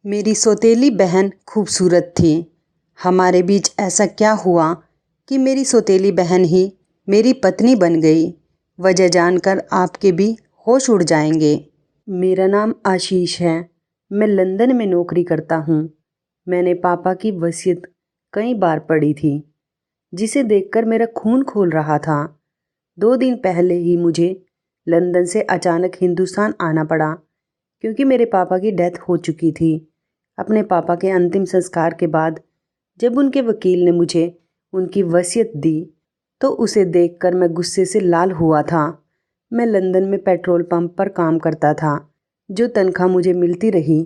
मेरी सौतेली बहन खूबसूरत थी। हमारे बीच ऐसा क्या हुआ कि मेरी सौतेली बहन ही मेरी पत्नी बन गई। वजह जानकर आपके भी होश उड़ जाएंगे। मेरा नाम आशीष है। मैं लंदन में नौकरी करता हूँ। मैंने पापा की वसीयत कई बार पढ़ी थी, जिसे देखकर मेरा खून खौल रहा था। 2 दिन पहले ही मुझे लंदन से अचानक हिंदुस्तान आना पड़ा, क्योंकि मेरे पापा की डेथ हो चुकी थी। अपने पापा के अंतिम संस्कार के बाद जब उनके वकील ने मुझे उनकी वसीयत दी, तो उसे देखकर मैं गुस्से से लाल हुआ था। मैं लंदन में पेट्रोल पंप पर काम करता था। जो तनख्वाह मुझे मिलती रही,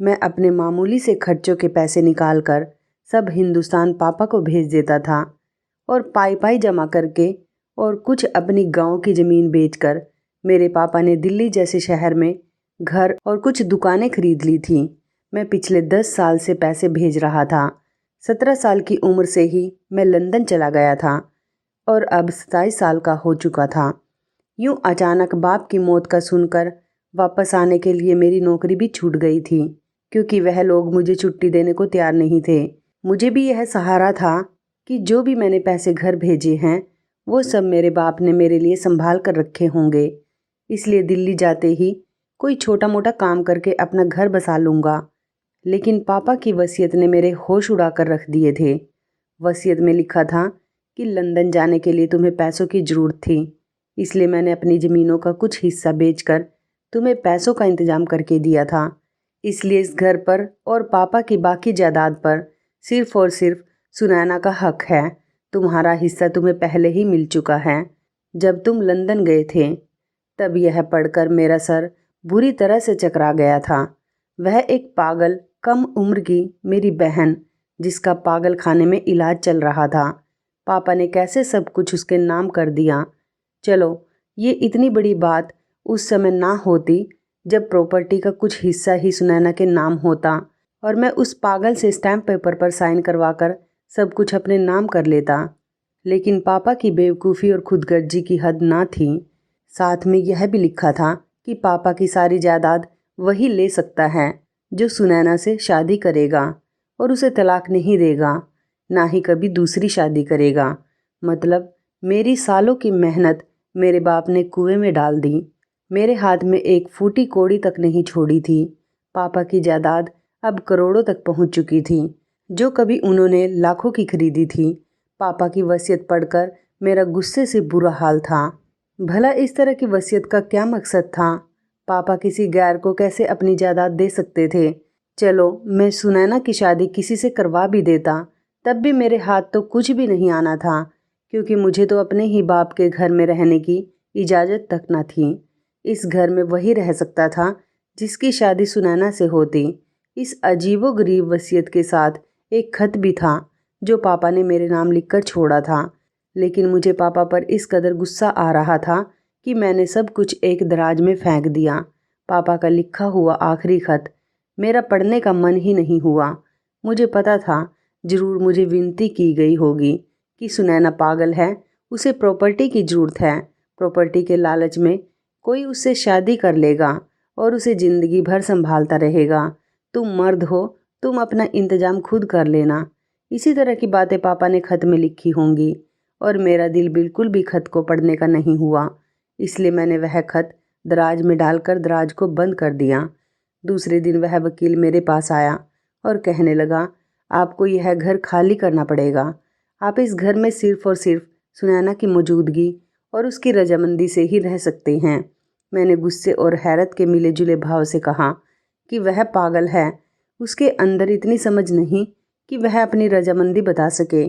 मैं अपने मामूली से खर्चों के पैसे निकाल कर सब हिंदुस्तान पापा को भेज देता था, और पाई पाई जमा करके और कुछ अपनी गांव की ज़मीन बेचकर मेरे पापा ने दिल्ली जैसे शहर में घर और कुछ दुकानें खरीद ली थी। मैं पिछले 10 साल से पैसे भेज रहा था। 17 साल की उम्र से ही मैं लंदन चला गया था और अब 27 साल का हो चुका था। यूं अचानक बाप की मौत का सुनकर वापस आने के लिए मेरी नौकरी भी छूट गई थी, क्योंकि वह लोग मुझे छुट्टी देने को तैयार नहीं थे। मुझे भी यह सहारा था कि जो भी मैंने पैसे घर भेजे हैं, वो सब मेरे बाप ने मेरे लिए संभाल कर रखे होंगे। इसलिए दिल्ली जाते ही कोई छोटा मोटा काम करके अपना घर बसा लूँगा। लेकिन पापा की वसीयत ने मेरे होश उड़ा कर रख दिए थे। वसीयत में लिखा था कि लंदन जाने के लिए तुम्हें पैसों की ज़रूरत थी, इसलिए मैंने अपनी ज़मीनों का कुछ हिस्सा बेचकर तुम्हें पैसों का इंतज़ाम करके दिया था। इसलिए इस घर पर और पापा की बाकी जायदाद पर सिर्फ़ और सिर्फ सुनैना का हक है। तुम्हारा हिस्सा तुम्हें पहले ही मिल चुका है, जब तुम लंदन गए थे। तब यह पढ़कर मेरा सर बुरी तरह से चकरा गया था। वह एक पागल, कम उम्र की मेरी बहन, जिसका पागल खाने में इलाज चल रहा था, पापा ने कैसे सब कुछ उसके नाम कर दिया। चलो, ये इतनी बड़ी बात उस समय ना होती, जब प्रॉपर्टी का कुछ हिस्सा ही सुनैना के नाम होता और मैं उस पागल से स्टैम्प पेपर पर साइन करवाकर सब कुछ अपने नाम कर लेता। लेकिन पापा की बेवकूफ़ी और खुदगर्जी की हद ना थी। साथ में यह भी लिखा था कि पापा की सारी जायदाद वही ले सकता है जो सुनैना से शादी करेगा, और उसे तलाक नहीं देगा, ना ही कभी दूसरी शादी करेगा। मतलब मेरी सालों की मेहनत मेरे बाप ने कुएं में डाल दी। मेरे हाथ में एक फूटी कौड़ी तक नहीं छोड़ी थी। पापा की जायदाद अब करोड़ों तक पहुंच चुकी थी, जो कभी उन्होंने लाखों की खरीदी थी। पापा की वसीयत पढ़कर मेरा गुस्से से बुरा हाल था। भला इस तरह की वसीयत का क्या मकसद था? पापा किसी गैर को कैसे अपनी जायदाद दे सकते थे? चलो, मैं सुनैना की शादी किसी से करवा भी देता, तब भी मेरे हाथ तो कुछ भी नहीं आना था, क्योंकि मुझे तो अपने ही बाप के घर में रहने की इजाज़त तक न थी। इस घर में वही रह सकता था जिसकी शादी सुनैना से होती। इस अजीबोगरीब वसीयत के साथ एक खत भी था, जो पापा ने मेरे नाम लिखकर छोड़ा था। लेकिन मुझे पापा पर इस कदर गुस्सा आ रहा था कि मैंने सब कुछ एक दराज में फेंक दिया। पापा का लिखा हुआ आखिरी खत मेरा पढ़ने का मन ही नहीं हुआ। मुझे पता था जरूर मुझे विनती की गई होगी कि सुनैना पागल है, उसे प्रॉपर्टी की ज़रूरत है। प्रॉपर्टी के लालच में कोई उससे शादी कर लेगा और उसे ज़िंदगी भर संभालता रहेगा। तुम मर्द हो, तुम अपना इंतज़ाम खुद कर लेना। इसी तरह की बातें पापा ने खत में लिखी होंगी, और मेरा दिल बिल्कुल भी खत को पढ़ने का नहीं हुआ। इसलिए मैंने वह खत दराज में डालकर दराज को बंद कर दिया। दूसरे दिन वह वकील मेरे पास आया और कहने लगा, आपको यह घर खाली करना पड़ेगा। आप इस घर में सिर्फ़ और सिर्फ सुनैना की मौजूदगी और उसकी रजामंदी से ही रह सकते हैं। मैंने गुस्से और हैरत के मिले जुले भाव से कहा कि वह पागल है। उसके अंदर इतनी समझ नहीं कि वह अपनी रजामंदी बता सके,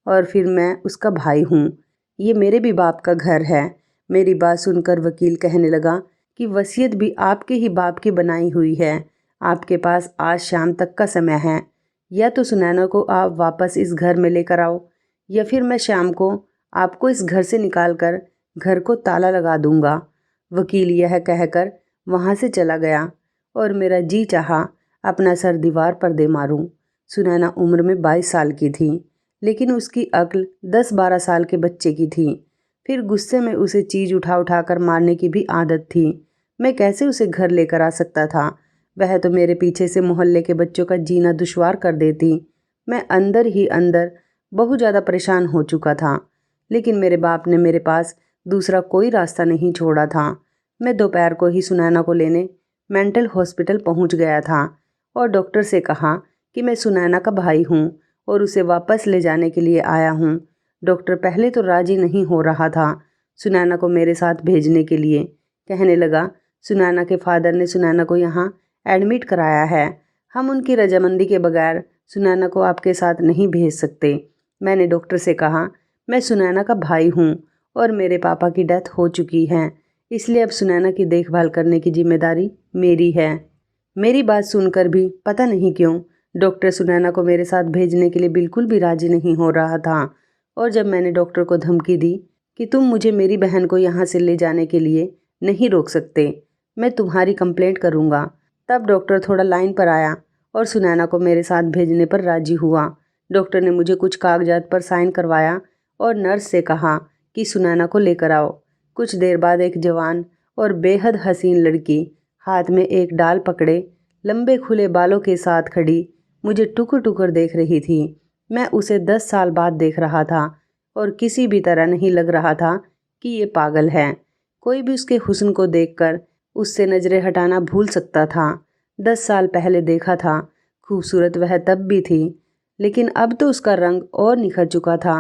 और फिर मैं उसका भाई हूँ। ये मेरे भी बाप का घर है। मेरी बात सुनकर वकील कहने लगा कि वसीयत भी आपके ही बाप की बनाई हुई है। आपके पास आज शाम तक का समय है। या तो सुनैना को आप वापस इस घर में लेकर आओ, या फिर मैं शाम को आपको इस घर से निकाल कर घर को ताला लगा दूंगा। वकील यह कहकर वहाँ से चला गया, और मेरा जी चाहा अपना सर दीवार पर दे मारूं। सुनैना उम्र में 22 साल की थी, लेकिन उसकी अक्ल 10-12 साल के बच्चे की थी। फिर गुस्से में उसे चीज़ उठा उठा कर मारने की भी आदत थी। मैं कैसे उसे घर लेकर आ सकता था? वह तो मेरे पीछे से मोहल्ले के बच्चों का जीना दुश्वार कर देती। मैं अंदर ही अंदर बहुत ज़्यादा परेशान हो चुका था, लेकिन मेरे बाप ने मेरे पास दूसरा कोई रास्ता नहीं छोड़ा था। मैं दोपहर को ही सुनैना को लेने मेंटल हॉस्पिटल पहुंच गया था और डॉक्टर से कहा कि मैं सुनैना का भाई हूं और उसे वापस ले जाने के लिए आया हूं। डॉक्टर पहले तो राजी नहीं हो रहा था सुनैना को मेरे साथ भेजने के लिए। कहने लगा, सुनैना के फादर ने सुनैना को यहाँ एडमिट कराया है, हम उनकी रजामंदी के बगैर सुनैना को आपके साथ नहीं भेज सकते। मैंने डॉक्टर से कहा, मैं सुनैना का भाई हूँ और मेरे पापा की डेथ हो चुकी है, इसलिए अब सुनैना की देखभाल करने की जिम्मेदारी मेरी है। मेरी बात सुनकर भी पता नहीं क्यों डॉक्टर सुनैना को मेरे साथ भेजने के लिए बिल्कुल भी राजी नहीं हो रहा था। और जब मैंने डॉक्टर को धमकी दी कि तुम मुझे मेरी बहन को यहाँ से ले जाने के लिए नहीं रोक सकते, मैं तुम्हारी कंप्लेंट करूँगा, तब डॉक्टर थोड़ा लाइन पर आया और सुनैना को मेरे साथ भेजने पर राजी हुआ। डॉक्टर ने मुझे कुछ कागजात पर साइन करवाया और नर्स से कहा कि सुनैना को लेकर आओ। कुछ देर बाद एक जवान और बेहद हसीन लड़की हाथ में एक डाल पकड़े लंबे खुले बालों के साथ खड़ी मुझे टुकर टुकर देख रही थी। मैं उसे 10 साल बाद देख रहा था और किसी भी तरह नहीं लग रहा था कि ये पागल है। कोई भी उसके हुस्न को देखकर उससे नज़रें हटाना भूल सकता था। 10 साल पहले देखा था, खूबसूरत वह तब भी थी, लेकिन अब तो उसका रंग और निखर चुका था।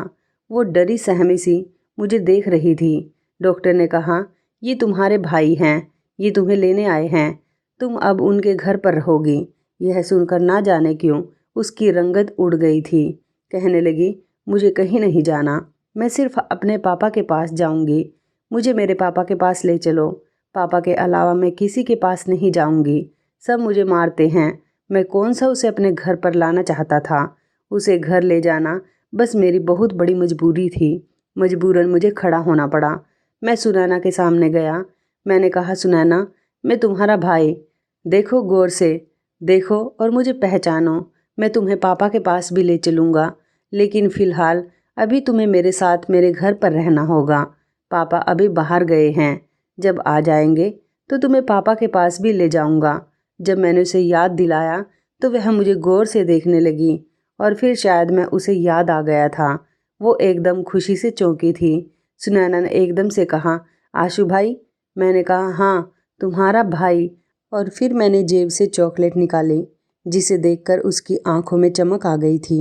वो डरी सहमी सी मुझे देख रही थी। डॉक्टर ने कहा, ये तुम्हारे भाई हैं, ये तुम्हें लेने आए हैं, तुम अब उनके घर पर रहोगी। यह सुनकर ना जाने क्यों उसकी रंगत उड़ गई थी। कहने लगी, मुझे कहीं नहीं जाना, मैं सिर्फ अपने पापा के पास जाऊंगी, मुझे मेरे पापा के पास ले चलो। पापा के अलावा मैं किसी के पास नहीं जाऊंगी, सब मुझे मारते हैं। मैं कौन सा उसे अपने घर पर लाना चाहता था। उसे घर ले जाना बस मेरी बहुत बड़ी मजबूरी थी। मजबूरन मुझे खड़ा होना पड़ा। मैं सुनैना के सामने गया। मैंने कहा, सुनैना, मैं तुम्हारा भाई, देखो गौर से देखो और मुझे पहचानो। मैं तुम्हें पापा के पास भी ले चलूँगा, लेकिन फ़िलहाल अभी तुम्हें मेरे साथ मेरे घर पर रहना होगा। पापा अभी बाहर गए हैं, जब आ जाएंगे तो तुम्हें पापा के पास भी ले जाऊँगा। जब मैंने उसे याद दिलाया तो वह मुझे गौर से देखने लगी और फिर शायद मैं उसे याद आ गया था। वो एकदम खुशी से चौंकी थी। सुनैना ने एकदम से कहा, आशु भाई। मैंने कहा, हाँ, तुम्हारा भाई। और फिर मैंने जेब से चॉकलेट निकाली, जिसे देखकर उसकी आंखों में चमक आ गई थी।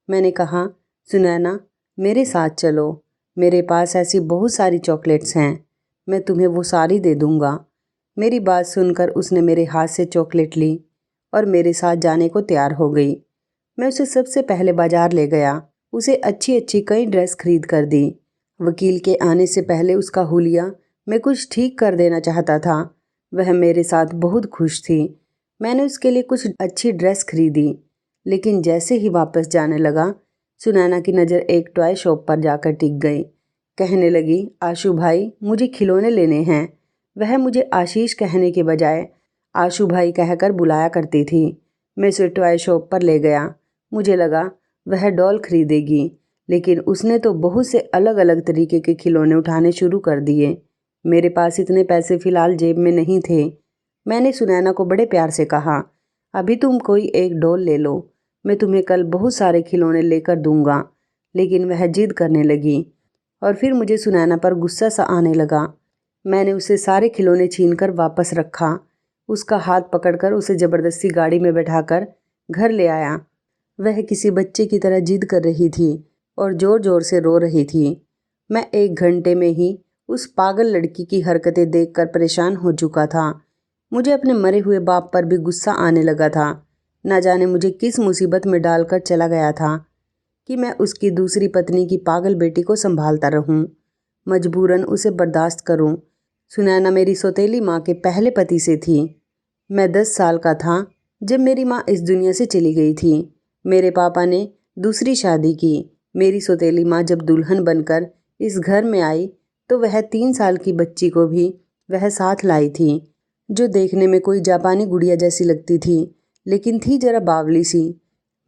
मैंने कहा, सुनैना, मेरे साथ चलो, मेरे पास ऐसी बहुत सारी चॉकलेट्स हैं, मैं तुम्हें वो सारी दे दूँगा। मेरी बात सुनकर उसने मेरे हाथ से चॉकलेट ली और मेरे साथ जाने को तैयार हो गई। मैं उसे सबसे पहले बाजार ले गया। उसे अच्छी अच्छी कई ड्रेस खरीद कर दी। वकील के आने से पहले उसका हुलिया मैं कुछ ठीक कर देना चाहता था। वह मेरे साथ बहुत खुश थी। मैंने उसके लिए कुछ अच्छी ड्रेस खरीदी, लेकिन जैसे ही वापस जाने लगा, सुनैना की नज़र एक टॉय शॉप पर जाकर टिक गई। कहने लगी, आशु भाई, मुझे खिलौने लेने हैं। वह मुझे आशीष कहने के बजाय आशु भाई कहकर बुलाया करती थी। मैं उसे टॉय शॉप पर ले गया। मुझे लगा वह डॉल खरीदेगी, लेकिन उसने तो बहुत से अलग अलग तरीके के खिलौने उठाने शुरू कर दिए। मेरे पास इतने पैसे फ़िलहाल जेब में नहीं थे। मैंने सुनैना को बड़े प्यार से कहा, अभी तुम कोई एक डॉल ले लो, मैं तुम्हें कल बहुत सारे खिलौने लेकर दूंगा। लेकिन वह जिद करने लगी और फिर मुझे सुनैना पर गुस्सा सा आने लगा। मैंने उसे सारे खिलौने छीनकर वापस रखा। उसका हाथ पकड़कर उसे ज़बरदस्ती गाड़ी में बैठाकर घर ले आया। वह किसी बच्चे की तरह जिद कर रही थी और ज़ोर ज़ोर से रो रही थी। मैं 1 घंटे में ही उस पागल लड़की की हरकतें देखकर परेशान हो चुका था। मुझे अपने मरे हुए बाप पर भी गुस्सा आने लगा था। न जाने मुझे किस मुसीबत में डालकर चला गया था कि मैं उसकी दूसरी पत्नी की पागल बेटी को संभालता रहूं, मजबूरन उसे बर्दाश्त करूं। सुनैना मेरी सौतेली माँ के पहले पति से थी। मैं 10 साल का था जब मेरी माँ इस दुनिया से चली गई थी। मेरे पापा ने दूसरी शादी की। मेरी सौतेली माँ जब दुल्हन बनकर इस घर में आई तो वह 3 साल की बच्ची को भी वह साथ लाई थी, जो देखने में कोई जापानी गुड़िया जैसी लगती थी, लेकिन थी जरा बावली सी।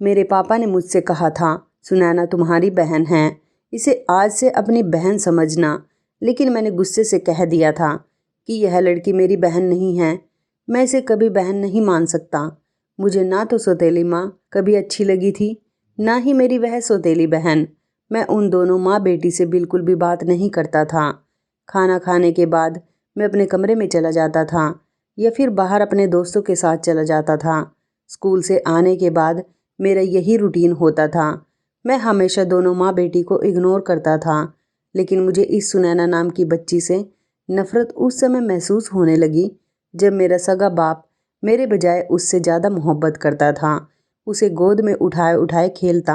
मेरे पापा ने मुझसे कहा था, सुनैना तुम्हारी बहन है, इसे आज से अपनी बहन समझना। लेकिन मैंने गुस्से से कह दिया था कि यह लड़की मेरी बहन नहीं है। मैं इसे कभी बहन नहीं मान सकता। मुझे ना तो सौतेली माँ कभी अच्छी लगी थी, ना ही मेरी वह सौतेली बहन। मैं उन दोनों माँ बेटी से बिल्कुल भी बात नहीं करता था। खाना खाने के बाद मैं अपने कमरे में चला जाता था या फिर बाहर अपने दोस्तों के साथ चला जाता था। स्कूल से आने के बाद मेरा यही रूटीन होता था। मैं हमेशा दोनों माँ बेटी को इग्नोर करता था, लेकिन मुझे इस सुनैना नाम की बच्ची से नफ़रत उस समय महसूस होने लगी जब मेरा सगा बाप मेरे बजाय उससे ज़्यादा मोहब्बत करता था। उसे गोद में उठाए उठाए खेलता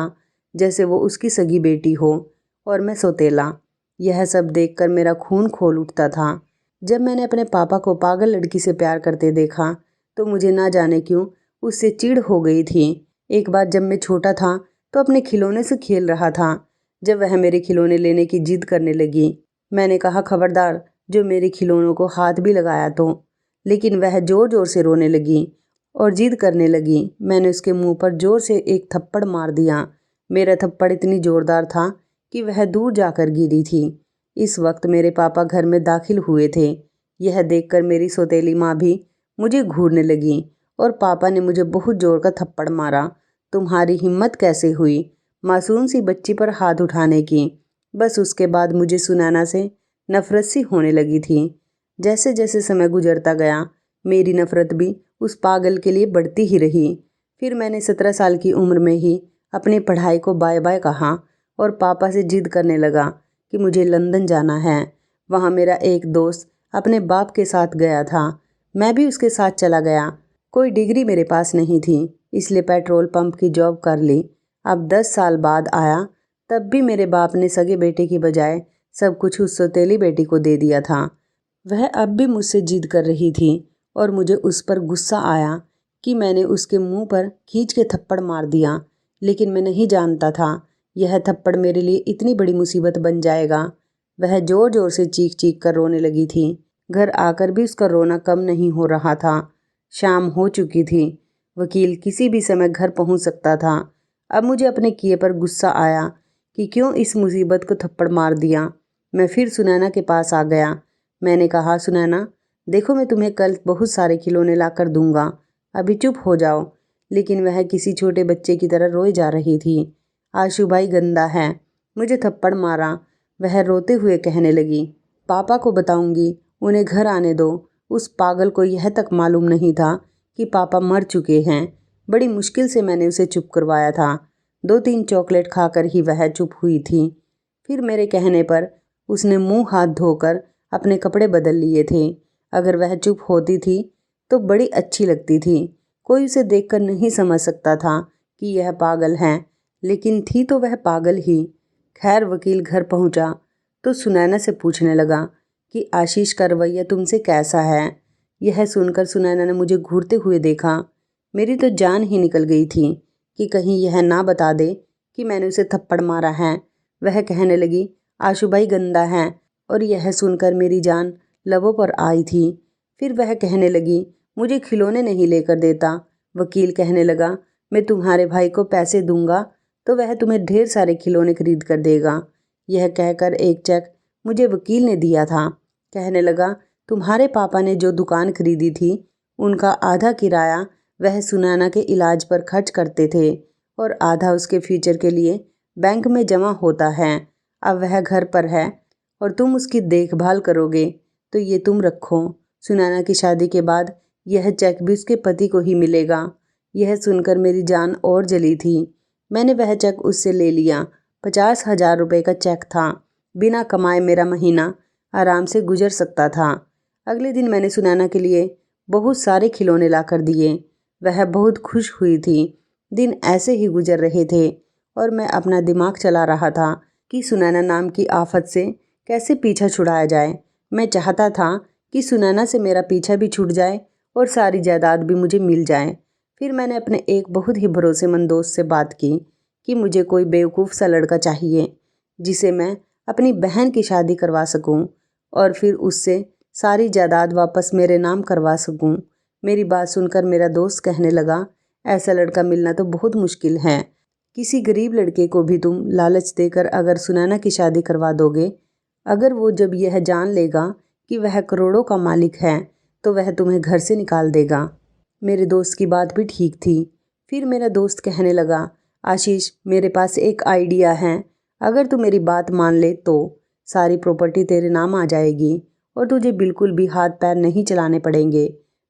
जैसे वो उसकी सगी बेटी हो और मैं सौतेला। यह सब देखकर मेरा खून खोल उठता था। जब मैंने अपने पापा को पागल लड़की से प्यार करते देखा तो मुझे ना जाने क्यों उससे चिढ़ हो गई थी। एक बार जब मैं छोटा था तो अपने खिलौने से खेल रहा था। जब वह मेरे खिलौने लेने की जिद करने लगी, मैंने कहा खबरदार जो मेरे खिलौनों को हाथ भी लगाया तो। लेकिन वह ज़ोर ज़ोर से रोने लगी और जिद करने लगी। मैंने उसके मुंह पर ज़ोर से एक थप्पड़ मार दिया। मेरा थप्पड़ इतनी ज़ोरदार था कि वह दूर जाकर गिरी थी। इस वक्त मेरे पापा घर में दाखिल हुए थे। यह देखकर मेरी सौतेली माँ भी मुझे घूरने लगी और पापा ने मुझे बहुत ज़ोर का थप्पड़ मारा। तुम्हारी हिम्मत कैसे हुई मासूम सी बच्ची पर हाथ उठाने की। बस उसके बाद मुझे सुनैना से नफ़रत सी होने लगी थी। जैसे जैसे समय गुजरता गया मेरी नफ़रत भी उस पागल के लिए बढ़ती ही रही। फिर मैंने 17 साल की उम्र में ही अपनी पढ़ाई को बाय बाय कहा और पापा से जिद करने लगा कि मुझे लंदन जाना है। वहाँ मेरा एक दोस्त अपने बाप के साथ गया था, मैं भी उसके साथ चला गया। कोई डिग्री मेरे पास नहीं थी, इसलिए पेट्रोल पंप की जॉब कर ली। अब 10 साल बाद आया तब भी मेरे बाप ने सगे बेटे की बजाय सब कुछ उस सौतेली बेटी को दे दिया था। वह अब भी मुझसे जिद कर रही थी और मुझे उस पर गुस्सा आया कि मैंने उसके मुंह पर खींच के थप्पड़ मार दिया। लेकिन मैं नहीं जानता था यह थप्पड़ मेरे लिए इतनी बड़ी मुसीबत बन जाएगा। वह ज़ोर ज़ोर से चीख चीख कर रोने लगी थी। घर आकर भी उसका रोना कम नहीं हो रहा था। शाम हो चुकी थी। वकील किसी भी समय घर पहुंच सकता था। अब मुझे अपने किए पर गुस्सा आया कि क्यों इस मुसीबत को थप्पड़ मार दिया। मैं फिर सुनैना के पास आ गया। मैंने कहा सुनैना देखो मैं तुम्हें कल बहुत सारे खिलौने ला कर दूंगा, अभी चुप हो जाओ। लेकिन वह किसी छोटे बच्चे की तरह रोए जा रही थी। आशू भाई गंदा है, मुझे थप्पड़ मारा। वह रोते हुए कहने लगी पापा को बताऊंगी, उन्हें घर आने दो। उस पागल को यह तक मालूम नहीं था कि पापा मर चुके हैं। बड़ी मुश्किल से मैंने उसे चुप करवाया था। 2-3 चॉकलेट खाकर ही वह चुप हुई थी। फिर मेरे कहने पर उसने मुंह हाथ धोकर अपने कपड़े बदल लिए थे। अगर वह चुप होती थी तो बड़ी अच्छी लगती थी। कोई उसे देखकर नहीं समझ सकता था कि यह पागल है, लेकिन थी तो वह पागल ही। खैर वकील घर पहुंचा तो सुनैना से पूछने लगा कि आशीष का रवैया तुमसे कैसा है। यह सुनकर सुनैना ने मुझे घूरते हुए देखा। मेरी तो जान ही निकल गई थी कि कहीं यह ना बता दे कि मैंने उसे थप्पड़ मारा है। वह कहने लगी आशू भाई गंदा है, और यह सुनकर मेरी जान लबों पर आई थी। फिर वह कहने लगी मुझे खिलौने नहीं लेकर देता। वकील कहने लगा मैं तुम्हारे भाई को पैसे दूंगा तो वह तुम्हें ढेर सारे खिलौने खरीद कर देगा। यह कहकर एक चेक मुझे वकील ने दिया था। कहने लगा तुम्हारे पापा ने जो दुकान खरीदी थी उनका आधा किराया वह सुनैना के इलाज पर खर्च करते थे और आधा उसके फ्यूचर के लिए बैंक में जमा होता है। अब वह घर पर है और तुम उसकी देखभाल करोगे, तो ये तुम रखो। सुनैना की शादी के बाद यह चेक भी उसके पति को ही मिलेगा। यह सुनकर मेरी जान और जली थी। मैंने वह चेक उससे ले लिया। 50,000 रुपये का चेक था। बिना कमाए मेरा महीना आराम से गुजर सकता था। अगले दिन मैंने सुनैना के लिए बहुत सारे खिलौने ला कर दिए। वह बहुत खुश हुई थी। दिन ऐसे ही गुजर रहे थे और मैं अपना दिमाग चला रहा था कि सुनैना नाम की आफत से कैसे पीछा छुड़ाया जाए। मैं चाहता था कि सुनैना से मेरा पीछा भी छूट जाए और सारी जायदाद भी मुझे मिल जाए। फिर मैंने अपने एक बहुत ही भरोसेमंद दोस्त से बात की कि मुझे कोई बेवकूफ़ सा लड़का चाहिए जिसे मैं अपनी बहन की शादी करवा सकूं और फिर उससे सारी जायदाद वापस मेरे नाम करवा सकूं। मेरी बात सुनकर मेरा दोस्त कहने लगा ऐसा लड़का मिलना तो बहुत मुश्किल है। किसी गरीब लड़के को भी तुम लालच देकर अगर सुनैना की शादी करवा दोगे, अगर वो जब यह जान लेगा कि वह करोड़ों का मालिक है तो वह तुम्हें घर से निकाल देगा। मेरे दोस्त की बात भी ठीक थी। फिर मेरा दोस्त कहने लगा, आशीष मेरे पास एक आइडिया है, अगर तू मेरी बात मान ले तो सारी प्रॉपर्टी तेरे नाम आ जाएगी और तुझे बिल्कुल भी हाथ पैर नहीं चलाने पड़ेंगे।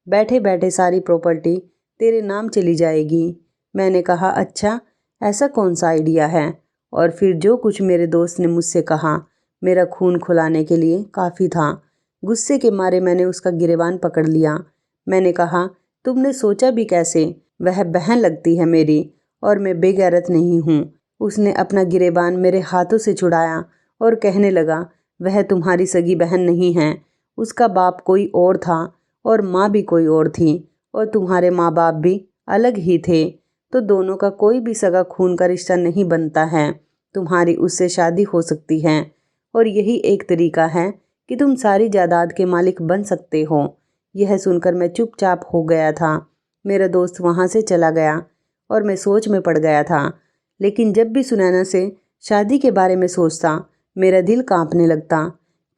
बैठे बैठे सारी प्रॉपर्टी तेरे नाम चली जाएगी। मैंने कहा, अच्छा ऐसा कौन सा आइडिया है? और फिर जो कुछ मेरे दोस्त ने मुझसे कहा मेरा खून खौलाने के लिए काफ़ी था। गुस्से के मारे मैंने उसका गिरेबान पकड़ लिया। मैंने कहा, तुमने सोचा भी कैसे? वह बहन लगती है मेरी और मैं बेगैरत नहीं हूँ। उसने अपना गिरेबान मेरे हाथों से छुड़ाया और कहने लगा, वह तुम्हारी सगी बहन नहीं है, उसका बाप कोई और था और माँ भी कोई और थी और तुम्हारे माँ बाप भी अलग ही थे, तो दोनों का कोई भी सगा खून का रिश्ता नहीं बनता है। तुम्हारी उससे शादी हो सकती है और यही एक तरीका है कि तुम सारी जायदाद के मालिक बन सकते हो। यह सुनकर मैं चुपचाप हो गया था। मेरा दोस्त वहाँ से चला गया और मैं सोच में पड़ गया था। लेकिन जब भी सुनैना से शादी के बारे में सोचता मेरा दिल कांपने लगता।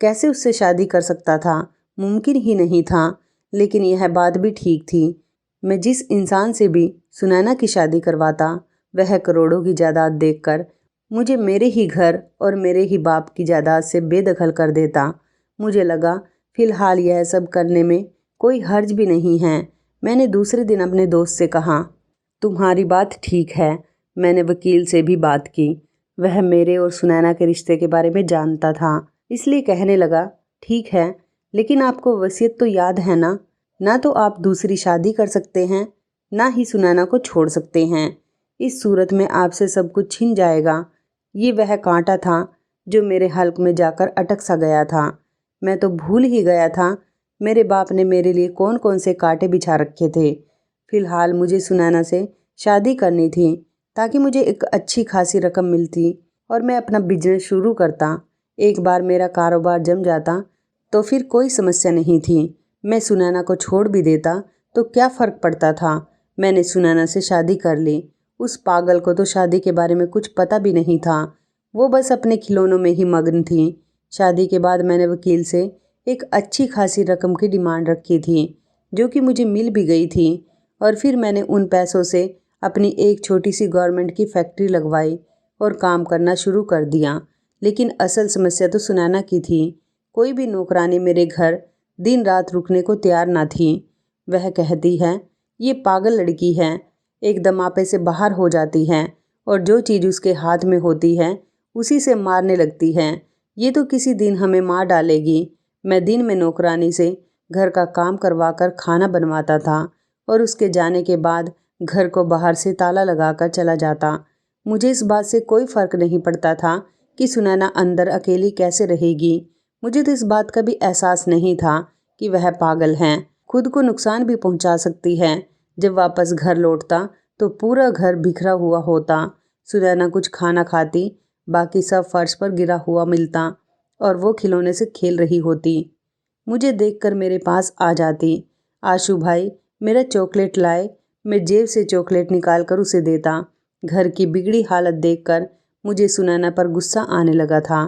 कैसे उससे शादी कर सकता था? मुमकिन ही नहीं था। लेकिन यह बात भी ठीक थी। मैं जिस इंसान से भी सुनैना की शादी करवाता वह करोड़ों की जायदाद देखकर मुझे मेरे ही घर और मेरे ही बाप की जायदाद से बेदखल कर देता। मुझे लगा फिलहाल यह सब करने में कोई हर्ज भी नहीं है। मैंने दूसरे दिन अपने दोस्त से कहा, तुम्हारी बात ठीक है। मैंने वकील से भी बात की। वह मेरे और सुनैना के रिश्ते के बारे में जानता था, इसलिए कहने लगा, ठीक है, लेकिन आपको वसीयत तो याद है ना? ना तो आप दूसरी शादी कर सकते हैं, ना ही सुनैना को छोड़ सकते हैं। इस सूरत में आपसे सब कुछ छिन जाएगा। ये वह कांटा था जो मेरे हल्क में जाकर अटक सा गया था। मैं तो भूल ही गया था मेरे बाप ने मेरे लिए कौन कौन से कांटे बिछा रखे थे। फिलहाल मुझे सुनैना से शादी करनी थी ताकि मुझे एक अच्छी खासी रकम मिलती और मैं अपना बिजनेस शुरू करता। एक बार मेरा कारोबार जम जाता तो फिर कोई समस्या नहीं थी। मैं सुनैना को छोड़ भी देता तो क्या फ़र्क पड़ता था। मैंने सुनैना से शादी कर ली। उस पागल को तो शादी के बारे में कुछ पता भी नहीं था। वो बस अपने खिलौनों में ही मग्न थी। शादी के बाद मैंने वकील से एक अच्छी खासी रकम की डिमांड रखी थी जो कि मुझे मिल भी गई थी और फिर मैंने उन पैसों से अपनी एक छोटी सी गवर्नमेंट की फैक्ट्री लगवाई और काम करना शुरू कर दिया। लेकिन असल समस्या तो सुनैना की थी। कोई भी नौकरानी मेरे घर दिन रात रुकने को तैयार ना थी। वह कहती है, ये पागल लड़की है, एकदम आपे से बाहर हो जाती है और जो चीज़ उसके हाथ में होती है उसी से मारने लगती है। ये तो किसी दिन हमें मार डालेगी। मैं दिन में नौकरानी से घर का काम करवा कर खाना बनवाता था और उसके जाने के बाद घर को बाहर से ताला लगाकर चला जाता। मुझे इस बात से कोई फ़र्क नहीं पड़ता था कि सुनैना अंदर अकेली कैसे रहेगी। मुझे तो इस बात का भी एहसास नहीं था कि वह पागल है, खुद को नुकसान भी पहुंचा सकती है। जब वापस घर लौटता तो पूरा घर बिखरा हुआ होता। सुनैना कुछ खाना खाती, बाकी सब फर्श पर गिरा हुआ मिलता और वो खिलौने से खेल रही होती। मुझे देखकर मेरे पास आ जाती। आशु भाई मेरा चॉकलेट लाए। मैं जेब से चॉकलेट निकाल कर उसे देता। घर की बिगड़ी हालत देखकर मुझे सुनैना पर गुस्सा आने लगा था।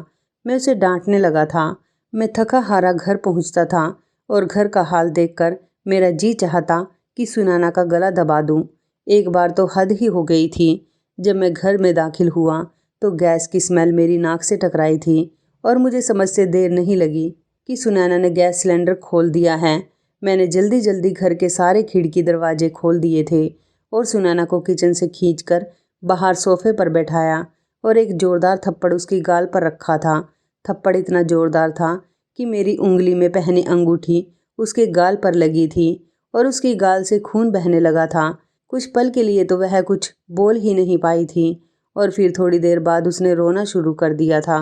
मैं उसे डांटने लगा था। मैं थका हारा घर पहुंचता था और घर का हाल देखकर मेरा जी चाहता कि सुनैना का गला दबा दूं। एक बार तो हद ही हो गई थी। जब मैं घर में दाखिल हुआ तो गैस की स्मेल मेरी नाक से टकराई थी और मुझे समझते देर नहीं लगी कि सुनैना ने गैस सिलेंडर खोल दिया है। मैंने जल्दी जल्दी घर के सारे खिड़की दरवाजे खोल दिए थे और सुनैना को किचन से खींचकर बाहर सोफे पर बैठाया और एक जोरदार थप्पड़ उसकी गाल पर रखा था। थप्पड़ इतना जोरदार था कि मेरी उंगली में पहनी अंगूठी उसके गाल पर लगी थी और उसकी गाल से खून बहने लगा था। कुछ पल के लिए तो वह कुछ बोल ही नहीं पाई थी और फिर थोड़ी देर बाद उसने रोना शुरू कर दिया था।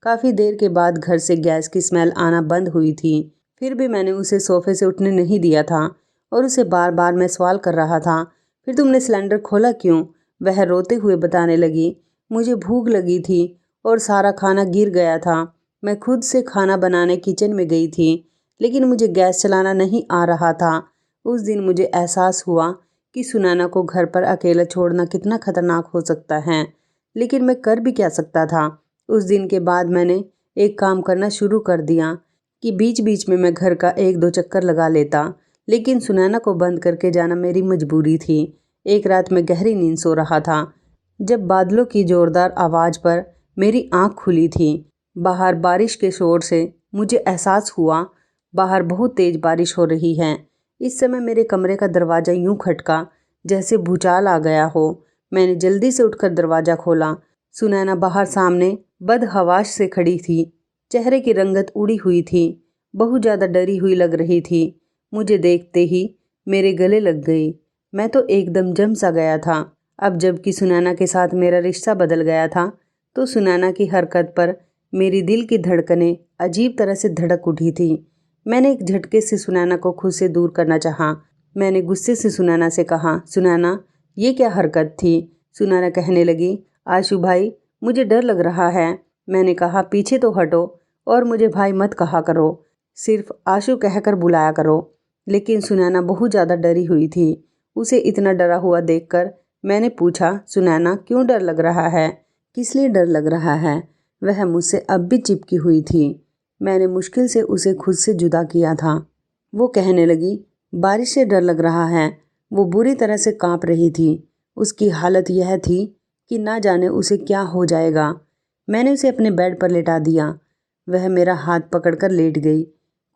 काफ़ी देर के बाद घर से गैस की स्मेल आना बंद हुई थी। फिर भी मैंने उसे सोफे से उठने नहीं दिया था और उसे बार बार मैं सवाल कर रहा था, फिर तुमने सिलेंडर खोला क्यों? वह रोते हुए बताने लगी, मुझे भूख लगी थी और सारा खाना गिर गया था। मैं खुद से खाना बनाने किचन में गई थी लेकिन मुझे गैस चलाना नहीं आ रहा था। उस दिन मुझे एहसास हुआ कि सुनैना को घर पर अकेला छोड़ना कितना खतरनाक हो सकता है, लेकिन मैं कर भी क्या सकता था। उस दिन के बाद मैंने एक काम करना शुरू कर दिया। कि बीच बीच में मैं घर का एक दो चक्कर लगा लेता, लेकिन सुनैना को बंद करके जाना मेरी मजबूरी थी। एक रात मैं गहरी नींद सो रहा था जब बादलों की जोरदार आवाज़ पर मेरी आंख खुली थी। बाहर बारिश के शोर से मुझे एहसास हुआ बाहर बहुत तेज बारिश हो रही है। इस समय मेरे कमरे का दरवाज़ा यूं खटका जैसे भूचाल आ गया हो। मैंने जल्दी से उठकर दरवाज़ा खोला। सुनैना बाहर सामने बदहवास से खड़ी थी। चेहरे की रंगत उड़ी हुई थी, बहुत ज़्यादा डरी हुई लग रही थी। मुझे देखते ही मेरे गले लग गई। मैं तो एकदम जम सा गया था। अब जबकि सुनैना के साथ मेरा रिश्ता बदल गया था, तो सुनैना की हरकत पर मेरी दिल की धड़कनें अजीब तरह से धड़क उठी थी। मैंने एक झटके से सुनैना को खुद से दूर करना चाहा। मैंने गुस्से से सुनैना से कहा, सुनैना ये क्या हरकत थी? सुनैना कहने लगी, आशु भाई मुझे डर लग रहा है। मैंने कहा, पीछे तो हटो और मुझे भाई मत कहा करो, सिर्फ आशु कहकर बुलाया करो। लेकिन सुनैना बहुत ज़्यादा डरी हुई थी। उसे इतना डरा हुआ देखकर मैंने पूछा, सुनैना क्यों डर लग रहा है? किस लिए डर लग रहा है? वह मुझसे अब भी चिपकी हुई थी। मैंने मुश्किल से उसे खुद से जुदा किया था। वो कहने लगी, बारिश से डर लग रहा है। वो बुरी तरह से कांप रही थी। उसकी हालत यह थी कि ना जाने उसे क्या हो जाएगा। मैंने उसे अपने बेड पर लेटा दिया। वह मेरा हाथ पकड़कर लेट गई।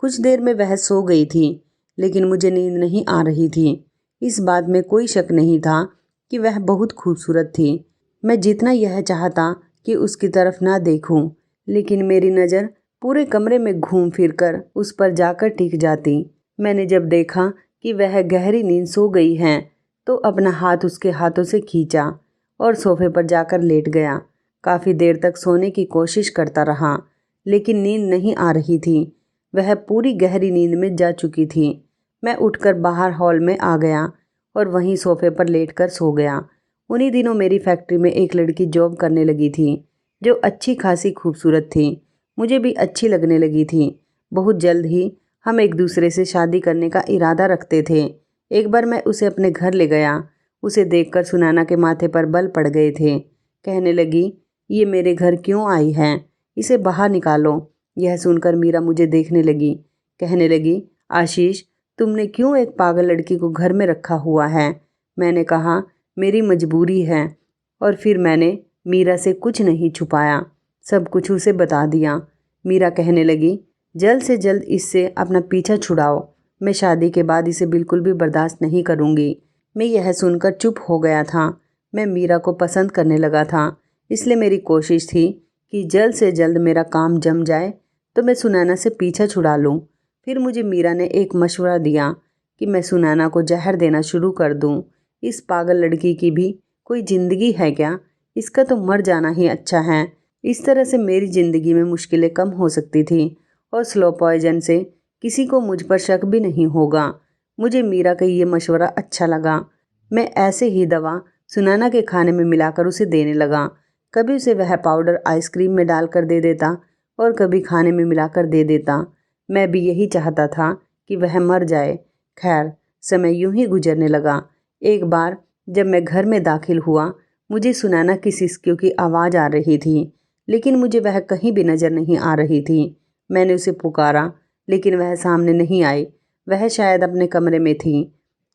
कुछ देर में वह सो गई थी, लेकिन मुझे नींद नहीं आ रही थी। इस बात में कोई शक नहीं था कि वह बहुत खूबसूरत थी। मैं जितना यह चाहता कि उसकी तरफ ना देखूं, लेकिन मेरी नज़र पूरे कमरे में घूम फिरकर उस पर जाकर टिक जाती। मैंने जब देखा कि वह गहरी नींद सो गई है, तो अपना हाथ उसके हाथों से खींचा और सोफे पर जाकर लेट गया। काफ़ी देर तक सोने की कोशिश करता रहा, लेकिन नींद नहीं आ रही थी। वह पूरी गहरी नींद में जा चुकी थी। मैं उठकर बाहर हॉल में आ गया और वहीं सोफे पर लेटकर सो गया। उन्हीं दिनों मेरी फैक्ट्री में एक लड़की जॉब करने लगी थी, जो अच्छी खासी खूबसूरत थी। मुझे भी अच्छी लगने लगी थी। बहुत जल्द ही हम एक दूसरे से शादी करने का इरादा रखते थे। एक बार मैं उसे अपने घर ले गया। उसे देखकर सुनैना के माथे पर बल पड़ गए थे। कहने लगी, ये मेरे घर क्यों आई है? इसे बाहर निकालो। यह सुनकर मीरा मुझे देखने लगी। कहने लगी, आशीष तुमने क्यों एक पागल लड़की को घर में रखा हुआ है? मैंने कहा, मेरी मजबूरी है। और फिर मैंने मीरा से कुछ नहीं छुपाया, सब कुछ उसे बता दिया। मीरा कहने लगी, जल्द से जल्द इससे अपना पीछा छुड़ाओ। मैं शादी के बाद इसे बिल्कुल भी बर्दाश्त नहीं करूँगी। मैं यह सुनकर चुप हो गया था। मैं मीरा को पसंद करने लगा था, इसलिए मेरी कोशिश थी कि जल्द से जल्द मेरा काम जम जाए तो मैं सुनैना से पीछा छुड़ा लूँ। फिर मुझे मीरा ने एक मशवरा दिया कि मैं सुनैना को जहर देना शुरू कर दूँ। इस पागल लड़की की भी कोई ज़िंदगी है क्या? इसका तो मर जाना ही अच्छा है। इस तरह से मेरी ज़िंदगी में मुश्किलें कम हो सकती थी और स्लो पॉइजन से किसी को मुझ पर शक भी नहीं होगा। मुझे मीरा का ये मशवरा अच्छा लगा। मैं ऐसे ही दवा सुनैना के खाने में मिलाकर उसे देने लगा। कभी उसे वह पाउडर आइसक्रीम में डालकर दे देता और कभी खाने में मिलाकर दे देता। मैं भी यही चाहता था कि वह मर जाए। खैर, समय यूं ही गुजरने लगा। एक बार जब मैं घर में दाखिल हुआ, मुझे सुनैना की सिसकियों की आवाज़ आ रही थी, लेकिन मुझे वह कहीं भी नज़र नहीं आ रही थी। मैंने उसे पुकारा, लेकिन वह सामने नहीं आई। वह शायद अपने कमरे में थी,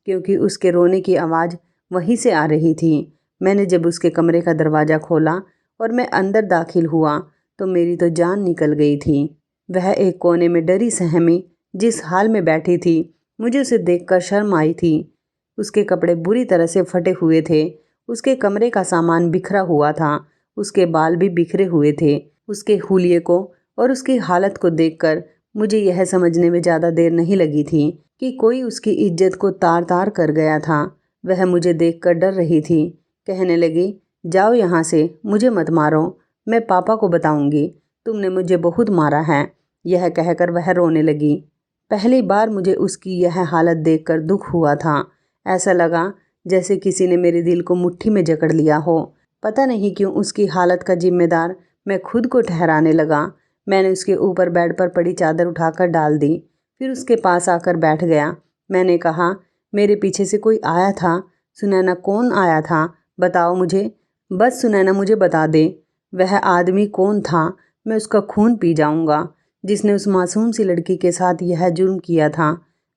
क्योंकि उसके रोने की आवाज़ वहीं से आ रही थी। मैंने जब उसके कमरे का दरवाज़ा खोला और मैं अंदर दाखिल हुआ, तो मेरी तो जान निकल गई थी। वह एक कोने में डरी सहमी जिस हाल में बैठी थी, मुझे उसे देखकर शर्म आई थी। उसके कपड़े बुरी तरह से फटे हुए थे। उसके कमरे का सामान बिखरा हुआ था। उसके बाल भी बिखरे हुए थे। उसके हुलिये को और उसकी हालत को देखकर मुझे यह समझने में ज़्यादा देर नहीं लगी थी कि कोई उसकी इज्जत को तार तार कर गया था। वह मुझे देखकर डर रही थी। कहने लगी, जाओ यहाँ से, मुझे मत मारो, मैं पापा को बताऊंगी, तुमने मुझे बहुत मारा है। यह कहकर वह रोने लगी। पहली बार मुझे उसकी यह हालत देखकर दुख हुआ था। ऐसा लगा जैसे किसी ने मेरे दिल को मुट्ठी में जकड़ लिया हो। पता नहीं क्यों उसकी हालत का जिम्मेदार मैं खुद को ठहराने लगा। मैंने उसके ऊपर बेड पर पड़ी चादर उठाकर डाल दी, फिर उसके पास आकर बैठ गया। मैंने कहा, मेरे पीछे से कोई आया था? सुनैना कौन आया था? बताओ मुझे, बस सुनैना मुझे बता दे। वह आदमी कौन था? मैं उसका खून पी जाऊंगा। जिसने उस मासूम सी लड़की के साथ यह जुर्म किया था।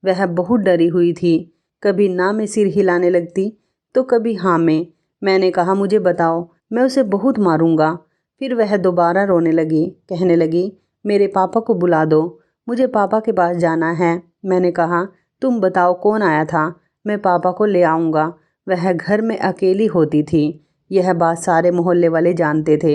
वह बहुत डरी हुई थी। कभी ना में सिर हिलाने लगती तो कभी हाँ में। मैंने कहा, मुझे बताओ, मैं उसे बहुत मारूंगा। फिर वह दोबारा रोने लगी, कहने लगी, मेरे पापा को बुला दो, मुझे पापा के पास जाना है। मैंने कहा, तुम बताओ कौन आया था, मैं पापा को ले आऊँगा। वह घर में अकेली होती थी। यह बात सारे मोहल्ले वाले जानते थे।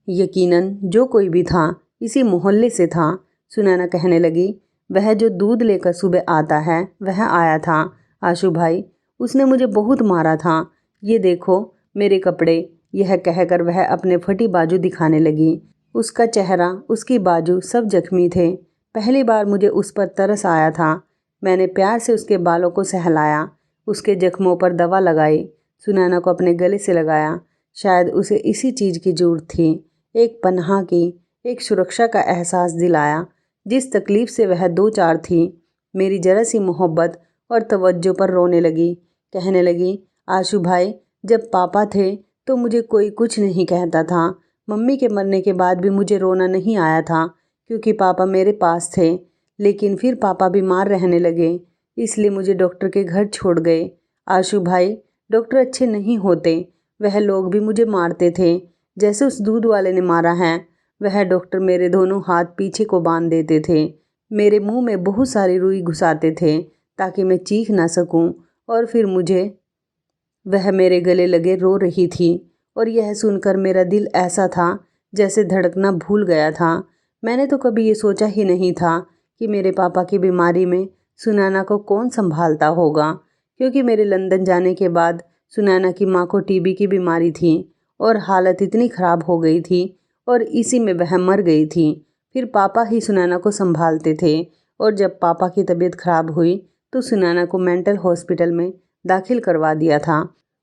यकीनन जो कोई भी था इसी मोहल्ले से था। सुनैना कहने लगी, वह जो दूध लेकर सुबह आता है वह आया था आशु भाई, उसने मुझे बहुत मारा था। ये देखो मेरे कपड़े। यह कहकर वह अपने फटी बाजू दिखाने लगी। उसका चेहरा, उसकी बाजू सब जख्मी थे। पहली बार मुझे उस पर तरस आया था। मैंने प्यार से उसके बालों को सहलाया, उसके जख्मों पर दवा लगाई, सुनैना को अपने गले से लगाया। शायद उसे इसी चीज़ की ज़रूरत थी, एक पनाह की, एक सुरक्षा का एहसास दिलाया। जिस तकलीफ़ से वह दो चार थी, मेरी जरा सी मोहब्बत और तवज्जो पर रोने लगी। कहने लगी, आशु भाई, जब पापा थे तो मुझे कोई कुछ नहीं कहता था। मम्मी के मरने के बाद भी मुझे रोना नहीं आया था क्योंकि पापा मेरे पास थे। लेकिन फिर पापा बीमार रहने लगे, इसलिए मुझे डॉक्टर के घर छोड़ गए। आशु भाई, डॉक्टर अच्छे नहीं होते। वह लोग भी मुझे मारते थे, जैसे उस दूध वाले ने मारा है। वह डॉक्टर मेरे दोनों हाथ पीछे को बांध देते थे, मेरे मुंह में बहुत सारी रुई घुसाते थे ताकि मैं चीख ना सकूं, और फिर वह मेरे गले लगे रो रही थी। और यह सुनकर मेरा दिल ऐसा था जैसे धड़कना भूल गया था। मैंने तो कभी ये सोचा ही नहीं था कि मेरे पापा की बीमारी में सुनैना को कौन संभालता होगा, क्योंकि मेरे लंदन जाने के बाद सुनैना की माँ को टीबी की बीमारी थी और हालत इतनी ख़राब हो गई थी और इसी में वह मर गई थी। फिर पापा ही सुनैना को संभालते थे और जब पापा की तबीयत ख़राब हुई तो सुनैना को मेंटल हॉस्पिटल में दाखिल करवा दिया था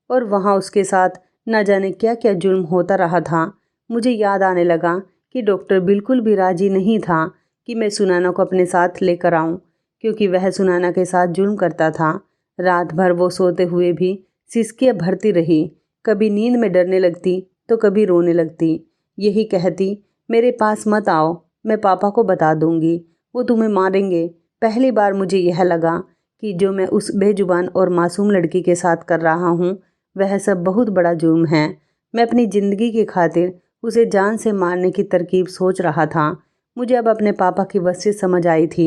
और वहाँ उसके साथ न जाने क्या क्या जुर्म होता रहा था। मुझे याद आने लगा कि डॉक्टर बिल्कुल भी राज़ी नहीं था कि मैं सुनैना को अपने साथ लेकर आऊँ, क्योंकि वह सुनैना के साथ जुर्म करता था। रात भर वो सोते हुए भी सिसकियाँ भरती रही, कभी नींद में डरने लगती तो कभी रोने लगती। यही कहती, मेरे पास मत आओ, मैं पापा को बता दूंगी, वो तुम्हें मारेंगे। पहली बार मुझे यह लगा कि जो मैं उस बेजुबान और मासूम लड़की के साथ कर रहा हूँ वह सब बहुत बड़ा जुर्म है। मैं अपनी ज़िंदगी की खातिर उसे जान से मारने की तरकीब सोच रहा था। मुझे अब अपने पापा की वसीयत समझ आई थी।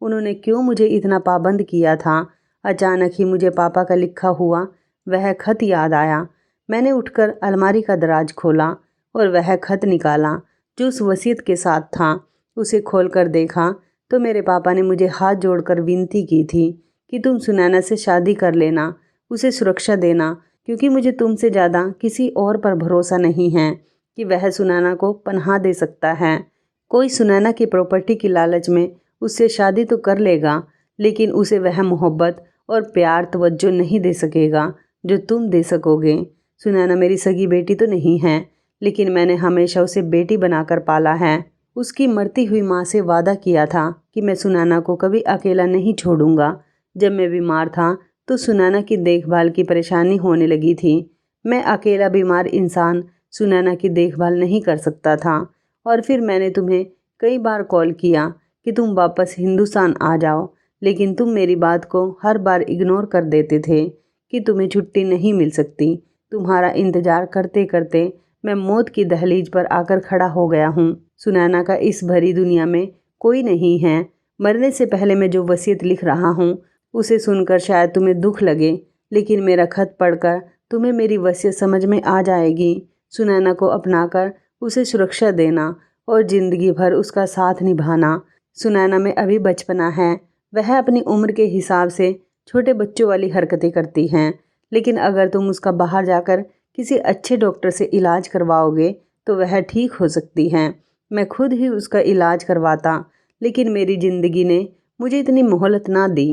उन्होंने क्यों मुझे इतना पाबंद किया था। अचानक ही मुझे पापा का लिखा हुआ वह खत याद आया। मैंने उठकर अलमारी का दराज खोला और वह खत निकाला जो उस वसीयत के साथ था। उसे खोलकर देखा तो मेरे पापा ने मुझे हाथ जोड़कर विनती की थी कि तुम सुनैना से शादी कर लेना, उसे सुरक्षा देना, क्योंकि मुझे तुमसे ज़्यादा किसी और पर भरोसा नहीं है कि वह सुनैना को पनाह दे सकता है। कोई सुनैना की प्रॉपर्टी की लालच में उससे शादी तो कर लेगा, लेकिन उसे वह मोहब्बत और प्यार तवज्जो नहीं दे सकेगा जो तुम दे सकोगे। सुनैना मेरी सगी बेटी तो नहीं है, लेकिन मैंने हमेशा उसे बेटी बनाकर पाला है। उसकी मरती हुई माँ से वादा किया था कि मैं सुनैना को कभी अकेला नहीं छोड़ूंगा। जब मैं बीमार था तो सुनैना की देखभाल की परेशानी होने लगी थी। मैं अकेला बीमार इंसान सुनैना की देखभाल नहीं कर सकता था। और फिर मैंने तुम्हें कई बार कॉल किया कि तुम वापस हिंदुस्तान आ जाओ, लेकिन तुम मेरी बात को हर बार इग्नोर कर देते थे कि तुम्हें छुट्टी नहीं मिल सकती। तुम्हारा इंतज़ार करते करते मैं मौत की दहलीज पर आकर खड़ा हो गया हूँ। सुनैना का इस भरी दुनिया में कोई नहीं है। मरने से पहले मैं जो वसीयत लिख रहा हूँ उसे सुनकर शायद तुम्हें दुख लगे, लेकिन मेरा खत पढ़कर तुम्हें मेरी वसीयत समझ में आ जाएगी। सुनैना को अपनाकर उसे सुरक्षा देना और ज़िंदगी भर उसका साथ निभाना। सुनैना में अभी बचपना है, वह अपनी उम्र के हिसाब से छोटे बच्चों वाली हरकतें करती हैं, लेकिन अगर तुम उसका बाहर जाकर किसी अच्छे डॉक्टर से इलाज करवाओगे तो वह ठीक हो सकती हैं। मैं खुद ही उसका इलाज करवाता, लेकिन मेरी ज़िंदगी ने मुझे इतनी मोहलत ना दी।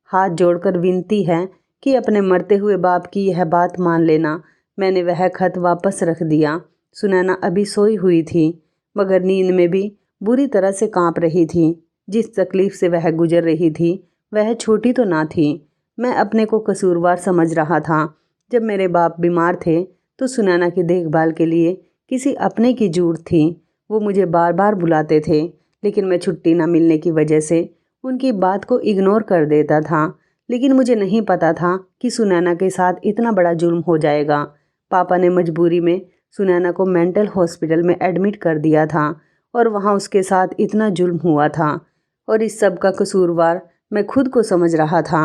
हाथ जोड़कर विनती है कि अपने मरते हुए बाप की यह बात मान लेना। मैंने वह खत वापस रख दिया। सुनैना अभी सोई हुई थी, मगर नींद में भी बुरी तरह से कांप रही थी। जिस तकलीफ से वह गुजर रही थी वह छोटी तो ना थी। मैं अपने को कसूरवार समझ रहा था। जब मेरे बाप बीमार थे तो सुनैना की देखभाल के लिए किसी अपने की जरूरत थी। वो मुझे बार बार बुलाते थे, लेकिन मैं छुट्टी ना मिलने की वजह से उनकी बात को इग्नोर कर देता था। लेकिन मुझे नहीं पता था कि सुनैना के साथ इतना बड़ा जुल्म हो जाएगा। पापा ने मजबूरी में सुनैना को मेंटल हॉस्पिटल में एडमिट कर दिया था और वहाँ उसके साथ इतना जुल्म हुआ था। और इस सब का कसूरवार मैं खुद को समझ रहा था।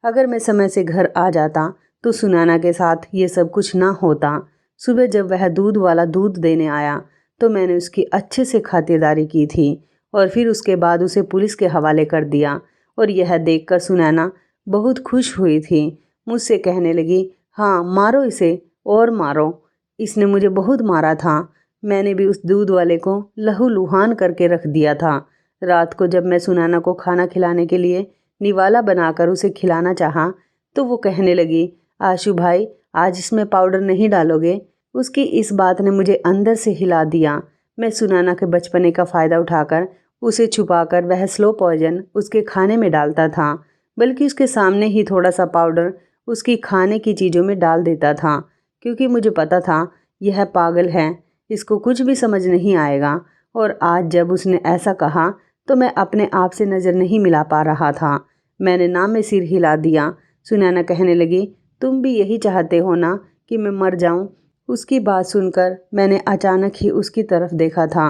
अगर मैं समय से घर आ जाता तो सुनैना के साथ ये सब कुछ ना होता। सुबह जब वह दूध वाला दूध देने आया तो मैंने उसकी अच्छे से खातिरदारी की थी और फिर उसके बाद उसे पुलिस के हवाले कर दिया। और यह देखकर सुनैना बहुत खुश हुई थी। मुझसे कहने लगी, हाँ मारो इसे और मारो, इसने मुझे बहुत मारा था। मैंने भी उस दूध वाले को लहूलुहान करके रख दिया था। रात को जब मैं सुनैना को खाना खिलाने के लिए निवाला बनाकर उसे खिलाना चाहा तो वो कहने लगी, आशु भाई आज इसमें पाउडर नहीं डालोगे? उसकी इस बात ने मुझे अंदर से हिला दिया। मैं सुनैना के बचपने का फ़ायदा उठाकर उसे छुपाकर वह स्लो पॉइजन उसके खाने में डालता था, बल्कि उसके सामने ही थोड़ा सा पाउडर उसकी खाने की चीज़ों में डाल देता था, क्योंकि मुझे पता था यह पागल है, इसको कुछ भी समझ नहीं आएगा। और आज जब उसने ऐसा कहा तो मैं अपने आप से नज़र नहीं मिला पा रहा था। मैंने ना में सिर हिला दिया। सुनैना कहने लगी, तुम भी यही चाहते हो ना कि मैं मर जाऊं? उसकी बात सुनकर मैंने अचानक ही उसकी तरफ देखा था।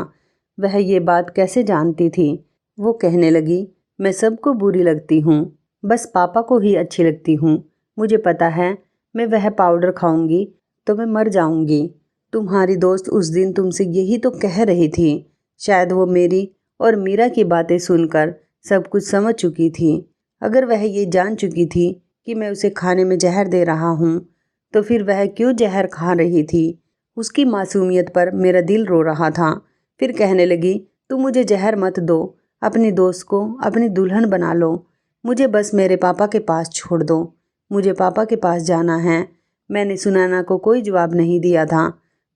वह ये बात कैसे जानती थी? वो कहने लगी, मैं सबको बुरी लगती हूँ, बस पापा को ही अच्छी लगती हूँ। मुझे पता है मैं वह पाउडर खाऊंगी तो मैं मर जाऊंगी। तुम्हारी दोस्त उस दिन तुमसे यही तो कह रही थी। शायद वो मेरी और मीरा की बातें सुनकर सब कुछ समझ चुकी थी। अगर वह ये जान चुकी थी कि मैं उसे खाने में जहर दे रहा हूँ तो फिर वह क्यों जहर खा रही थी? उसकी मासूमियत पर मेरा दिल रो रहा था। फिर कहने लगी, तुम मुझे जहर मत दो, अपनी दोस्त को अपनी दुल्हन बना लो, मुझे बस मेरे पापा के पास छोड़ दो, मुझे पापा के पास जाना है। मैंने सुनैना को कोई जवाब नहीं दिया था,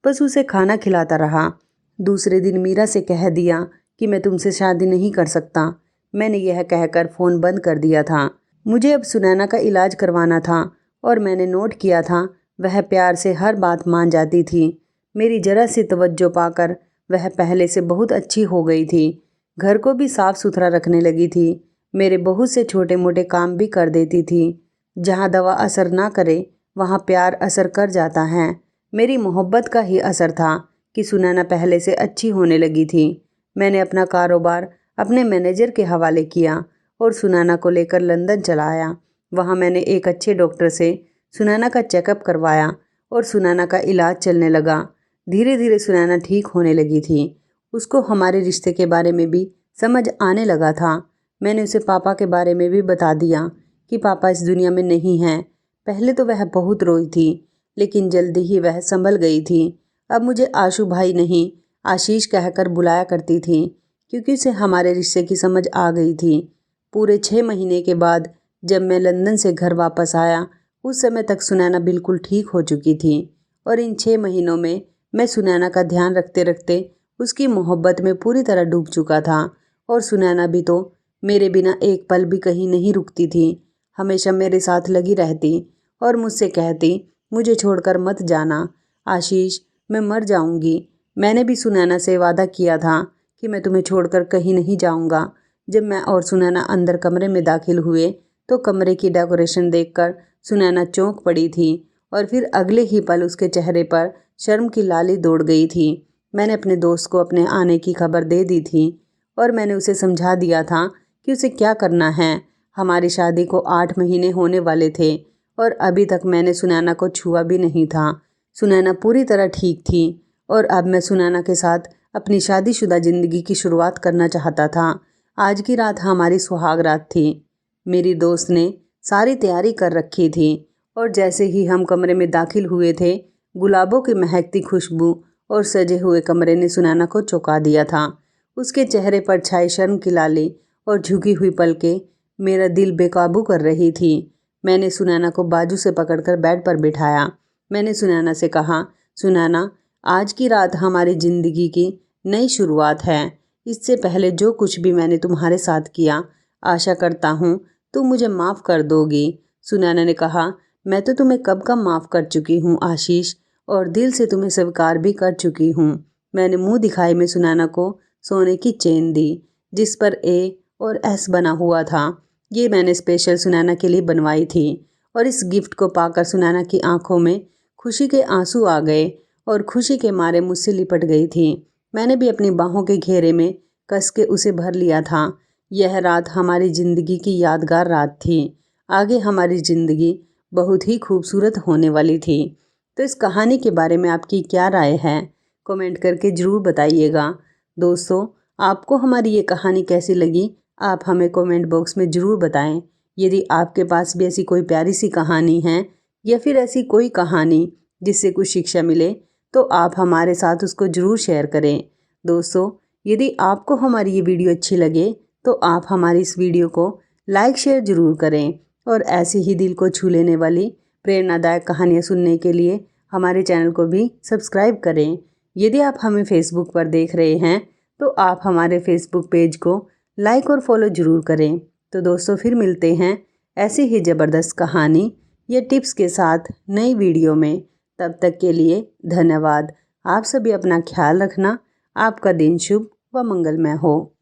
बस उसे खाना खिलाता रहा। दूसरे दिन मीरा से कह दिया कि मैं तुमसे शादी नहीं कर सकता। मैंने यह कहकर फ़ोन बंद कर दिया था। मुझे अब सुनैना का इलाज करवाना था और मैंने नोट किया था वह प्यार से हर बात मान जाती थी। मेरी जरा सी तवज्जो पाकर वह पहले से बहुत अच्छी हो गई थी। घर को भी साफ सुथरा रखने लगी थी। मेरे बहुत से छोटे मोटे काम भी कर देती थी। जहाँ दवा असर ना करे वहाँ प्यार असर कर जाता है। मेरी मोहब्बत का ही असर था कि सुनैना पहले से अच्छी होने लगी थी। मैंने अपना कारोबार अपने मैनेजर के हवाले किया और सुनैना को लेकर लंदन चला आया। वहाँ मैंने एक अच्छे डॉक्टर से सुनैना का चेकअप करवाया और सुनैना का इलाज चलने लगा। धीरे धीरे सुनैना ठीक होने लगी थी। उसको हमारे रिश्ते के बारे में भी समझ आने लगा था। मैंने उसे पापा के बारे में भी बता दिया कि पापा इस दुनिया में नहीं हैं। पहले तो वह बहुत रोई थी, लेकिन जल्दी ही वह संभल गई थी। अब मुझे आशु भाई नहीं आशीष कहकर बुलाया करती थी, क्योंकि उसे हमारे रिश्ते की समझ आ गई थी। पूरे 6 महीने के बाद जब मैं लंदन से घर वापस आया उस समय तक सुनैना बिल्कुल ठीक हो चुकी थी। और इन 6 महीनों में मैं सुनैना का ध्यान रखते रखते उसकी मोहब्बत में पूरी तरह डूब चुका था। और सुनैना भी तो मेरे बिना एक पल भी कहीं नहीं रुकती थी, हमेशा मेरे साथ लगी रहती और मुझसे कहती, मुझे छोड़कर मत जाना आशीष, मैं मर जाऊंगी। मैंने भी सुनैना से वादा किया था कि मैं तुम्हें छोड़कर कहीं नहीं जाऊंगा। जब मैं और सुनैना अंदर कमरे में दाखिल हुए तो कमरे की डेकोरेशन देखकर सुनैना चौंक पड़ी थी और फिर अगले ही पल उसके चेहरे पर शर्म की लाली दौड़ गई थी। मैंने अपने दोस्त को अपने आने की खबर दे दी थी और मैंने उसे समझा दिया था कि उसे क्या करना है। हमारी शादी को 8 महीने होने वाले थे और अभी तक मैंने सुनैना को छुआ भी नहीं था। सुनैना पूरी तरह ठीक थी और अब मैं सुनैना के साथ अपनी शादीशुदा ज़िंदगी की शुरुआत करना चाहता था। आज की रात हमारी सुहाग रात थी। मेरी दोस्त ने सारी तैयारी कर रखी थी और जैसे ही हम कमरे में दाखिल हुए थे, गुलाबों की महकती खुशबू और सजे हुए कमरे ने सुनैना को चौंका दिया था। उसके चेहरे पर छाई शर्म की लाली और झुकी हुई पलकें मेरा दिल बेकाबू कर रही थी। मैंने सुनैना को बाजू से पकड़कर बेड पर बिठाया। मैंने सुनैना से कहा, सुनैना, आज की रात हमारी ज़िंदगी की नई शुरुआत है। इससे पहले जो कुछ भी मैंने तुम्हारे साथ किया, आशा करता हूँ तुम मुझे माफ़ कर दोगी। सुनैना ने कहा, मैं तो तुम्हें कब का माफ़ कर चुकी हूँ आशीष, और दिल से तुम्हें स्वीकार भी कर चुकी हूँ। मैंने मुंह दिखाई में सुनैना को सोने की चेन दी। जिस पर ए और एस बना हुआ था। ये मैंने स्पेशल सुनैना के लिए बनवाई थी और इस गिफ्ट को पाकर सुनैना की आंखों में खुशी के आंसू आ गए और खुशी के मारे मुझसे लिपट गई थी। मैंने भी अपनी बाहों के घेरे में कस के उसे भर लिया था। यह रात हमारी ज़िंदगी की यादगार रात थी। आगे हमारी ज़िंदगी बहुत ही खूबसूरत होने वाली थी। तो इस कहानी के बारे में आपकी क्या राय है, कमेंट करके ज़रूर बताइएगा। दोस्तों, आपको हमारी ये कहानी कैसी लगी, आप हमें कमेंट बॉक्स में ज़रूर बताएं। यदि आपके पास भी ऐसी कोई प्यारी सी कहानी है या फिर ऐसी कोई कहानी जिससे कुछ शिक्षा मिले, तो आप हमारे साथ उसको ज़रूर शेयर करें। दोस्तों, यदि आपको हमारी ये वीडियो अच्छी लगे तो आप हमारी इस वीडियो को लाइक शेयर ज़रूर करें और ऐसे ही दिल को छू लेने वाली प्रेरणादायक कहानियाँ सुनने के लिए हमारे चैनल को भी सब्सक्राइब करें। यदि आप हमें फेसबुक पर देख रहे हैं तो आप हमारे फेसबुक पेज को लाइक और फॉलो ज़रूर करें। तो दोस्तों, फिर मिलते हैं ऐसी ही ज़बरदस्त कहानी या टिप्स के साथ नई वीडियो में। तब तक के लिए धन्यवाद। आप सभी अपना ख्याल रखना। आपका दिन शुभ व मंगलमय हो।